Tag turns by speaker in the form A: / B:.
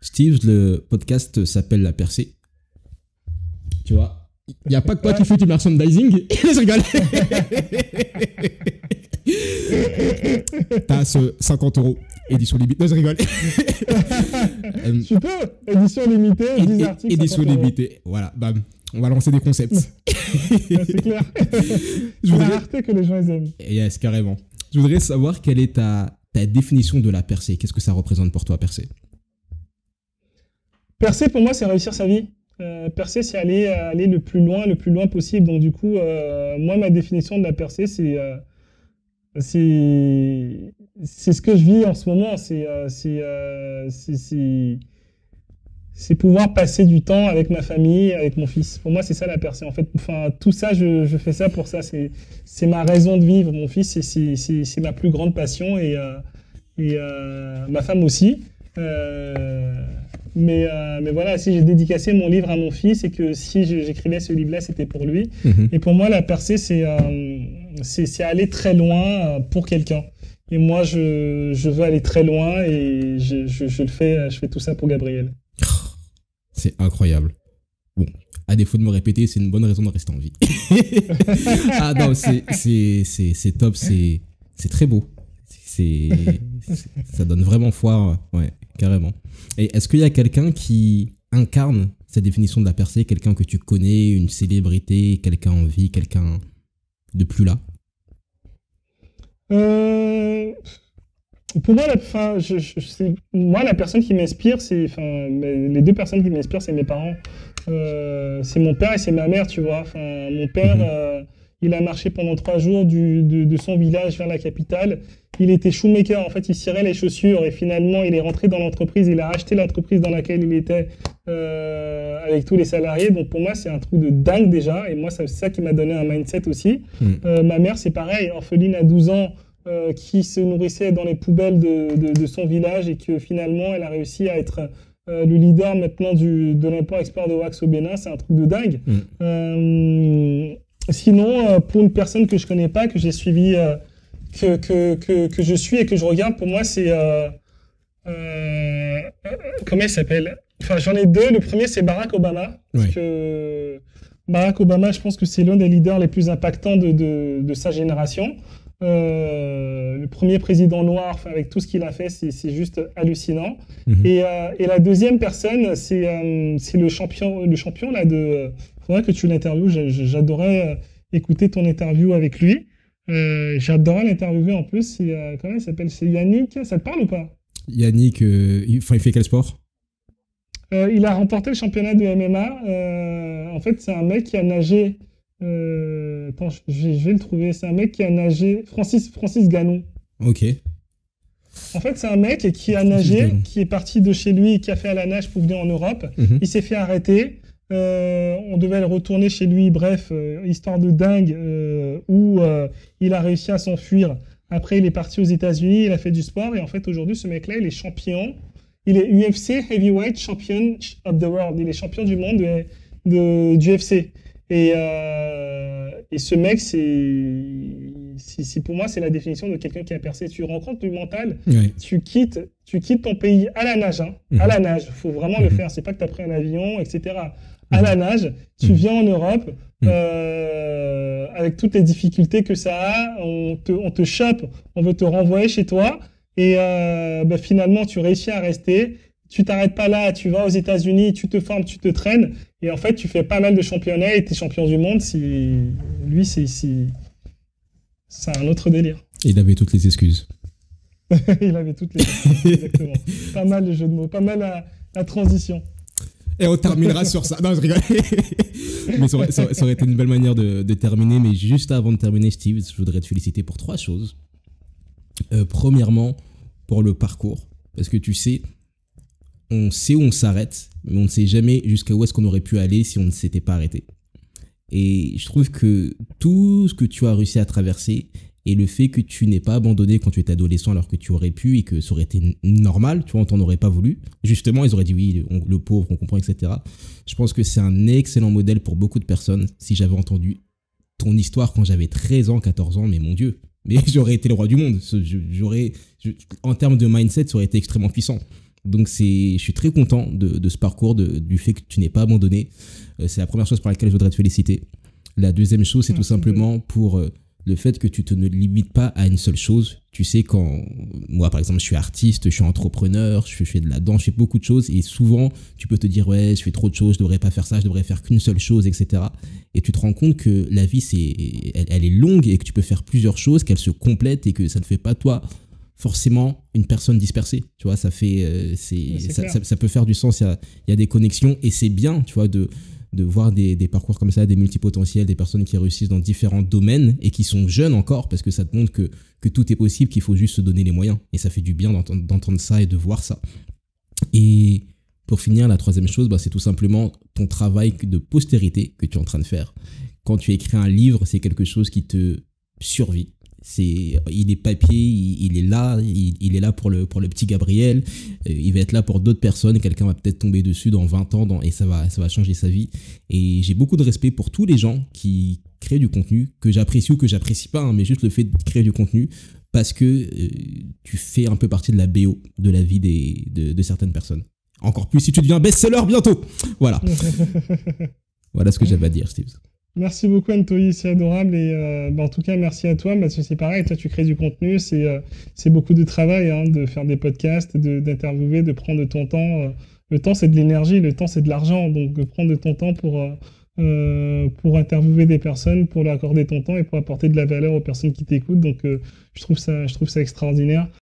A: Steve, le podcast s'appelle La Percée. Tu vois, il n'y a pas que toi qui fais du merchandising. Je rigole. T'as ce 50 € édition limitée. Non, je rigole.
B: Tu peux. Édition limitée, 10 articles.
A: Édition limitée. Voilà, bam. On va lancer des concepts.
B: C'est clair. La rareté que les gens aiment.
A: Yes, carrément. Je voudrais savoir quelle est ta définition de la percée. Qu'est-ce que ça représente pour toi, percée?
B: Percer, pour moi, c'est réussir sa vie. Percer, c'est aller le plus loin possible. Donc, du coup, moi, ma définition de la percée, c'est ce que je vis en ce moment. C'est pouvoir passer du temps avec ma famille, avec mon fils. Pour moi, c'est ça la percée. En fait, enfin, tout ça, je fais ça pour ça. C'est ma raison de vivre. Mon fils, c'est ma plus grande passion et ma femme aussi. Mais voilà, si j'ai dédicacé mon livre à mon fils et que si j'écrivais ce livre-là, c'était pour lui. Et pour moi, la percée, c'est aller très loin pour quelqu'un. Et moi, je veux aller très loin et je le fais. Je fais tout ça pour Gabriel.
A: C'est incroyable. Bon, à défaut de me répéter, c'est une bonne raison de rester en vie. Ah non, c'est top, c'est très beau. Ça donne vraiment foi, ouais, carrément. Et est-ce qu'il y a quelqu'un qui incarne cette définition de la percée, quelqu'un que tu connais, une célébrité, quelqu'un en vie, quelqu'un de plus là?
B: Pour moi, la personne qui m'inspire, les deux personnes qui m'inspirent, c'est mes parents. C'est mon père et c'est ma mère, tu vois. Mon père, il a marché pendant 3 jours de son village vers la capitale. Il était shoemaker, en fait, il cirait les chaussures et finalement, il est rentré dans l'entreprise. Il a acheté l'entreprise dans laquelle il était avec tous les salariés. Donc, pour moi, c'est un truc de dingue déjà. Et moi, c'est ça qui m'a donné un mindset aussi. Ma mère, c'est pareil, orpheline à 12 ans. Qui se nourrissait dans les poubelles de son village et que finalement elle a réussi à être le leader maintenant de l'import-export de wax au Bénin. C'est un truc de dingue. Sinon, pour une personne que je connais pas, que j'ai suivi, que je suis et que je regarde, pour moi c'est comment il s'appelle? Enfin, j'en ai 2. Le premier, c'est Barack Obama. Parce que Barack Obama, je pense que c'est l'un des leaders les plus impactants de sa génération. Le premier président noir, avec tout ce qu'il a fait, c'est juste hallucinant. Et la deuxième personne, c'est le champion là faudrait que tu l'interviewes. J'adorais écouter ton interview avec lui. J'adorais l'interviewer en plus. Comment il s'appelle? C'est Yannick. Ça te parle ou pas?
A: Yannick, il fait quel sport?
B: Il a remporté le championnat de MMA. En fait, c'est un mec qui a nagé. Attends, je vais le trouver. C'est un mec qui a nagé. Francis Ganon.
A: Ok.
B: En fait, c'est un mec qui a nagé, qui est parti de chez lui et qui a fait à la nage pour venir en Europe. Il s'est fait arrêter. On devait le retourner chez lui. Bref, histoire de dingue où il a réussi à s'enfuir. Après, il est parti aux États-Unis. Il a fait du sport. Et en fait, aujourd'hui, ce mec-là, il est champion. Il est UFC Heavyweight Champion of the World. Il est champion du monde du UFC. Et ce mec, pour moi, c'est la définition de quelqu'un qui a percé. Tu rencontres du mental, tu quittes ton pays à la nage. À la nage, il faut vraiment le faire. C'est pas que tu as pris un avion, etc. À la nage, tu viens en Europe avec toutes les difficultés que ça a. On te chope, on veut te renvoyer chez toi. Et finalement, tu réussis à rester. Tu t'arrêtes pas là, tu vas aux États-Unis, tu te formes, tu te traînes, et en fait, tu fais pas mal de championnats et t'es champion du monde. Lui, c'est un autre délire.
A: Il avait toutes les excuses.
B: Il avait toutes les excuses, exactement. Pas mal de jeux de mots, pas mal la transition.
A: Et on terminera sur ça. Non, je rigole. Mais ça aurait été une belle manière de terminer. Mais juste avant de terminer, Steve, je voudrais te féliciter pour 3 choses. Premièrement, pour le parcours. Parce que tu sais, on sait où on s'arrête, mais on ne sait jamais jusqu'à où est-ce qu'on aurait pu aller si on ne s'était pas arrêté. Et je trouve que tout ce que tu as réussi à traverser et le fait que tu n'aies pas abandonné quand tu étais adolescent alors que tu aurais pu et que ça aurait été normal, tu vois, on t'en aurait pas voulu. Justement, ils auraient dit oui, le pauvre, on comprend, etc. Je pense que c'est un excellent modèle pour beaucoup de personnes. Si j'avais entendu ton histoire quand j'avais 13 ans, 14 ans, mais mon Dieu, mais j'aurais été le roi du monde. En termes de mindset, ça aurait été extrêmement puissant. Donc je suis très content de ce parcours, du fait que tu n'es pas abandonné. C'est la première chose pour laquelle je voudrais te féliciter. La deuxième chose, c'est tout simplement pour le fait que tu te ne limites pas à une seule chose. Tu sais, quand moi, par exemple, je suis artiste, je suis entrepreneur, je fais de la danse, je fais beaucoup de choses. Et souvent, tu peux te dire, ouais, je fais trop de choses, je devrais pas faire ça, je devrais faire qu'une seule chose, etc. Et tu te rends compte que la vie, elle est longue et que tu peux faire plusieurs choses, qu'elle se complète et que ça ne fait pas toi forcément une personne dispersée. Tu vois, ça peut faire du sens. Il y a des connexions et c'est bien, tu vois, de voir des parcours comme ça, des multipotentiels, des personnes qui réussissent dans différents domaines et qui sont jeunes encore, parce que ça te montre que tout est possible, qu'il faut juste se donner les moyens. Et ça fait du bien d'entendre ça et de voir ça. Et pour finir, la troisième chose, c'est tout simplement ton travail de postérité que tu es en train de faire. Quand tu écris un livre, c'est quelque chose qui te survit. Il est papier, il est là, il est là pour le petit Gabriel, il va être là pour d'autres personnes, quelqu'un va peut-être tomber dessus dans 20 ans et ça va changer sa vie. Et j'ai beaucoup de respect pour tous les gens qui créent du contenu, que j'apprécie ou que j'apprécie pas, mais juste le fait de créer du contenu, parce que tu fais un peu partie de la BO de la vie de certaines personnes. Encore plus si tu deviens best-seller bientôt. Voilà. Voilà ce que j'avais à dire, Steve.
B: Merci beaucoup Anthony, c'est adorable et en tout cas merci à toi parce que c'est pareil, toi tu crées du contenu, c'est beaucoup de travail de faire des podcasts, d'interviewer, de prendre de ton temps. Le temps c'est de l'énergie, le temps c'est de l'argent, donc de prendre de ton temps pour interviewer des personnes, pour leur accorder ton temps et pour apporter de la valeur aux personnes qui t'écoutent. Donc je trouve ça extraordinaire.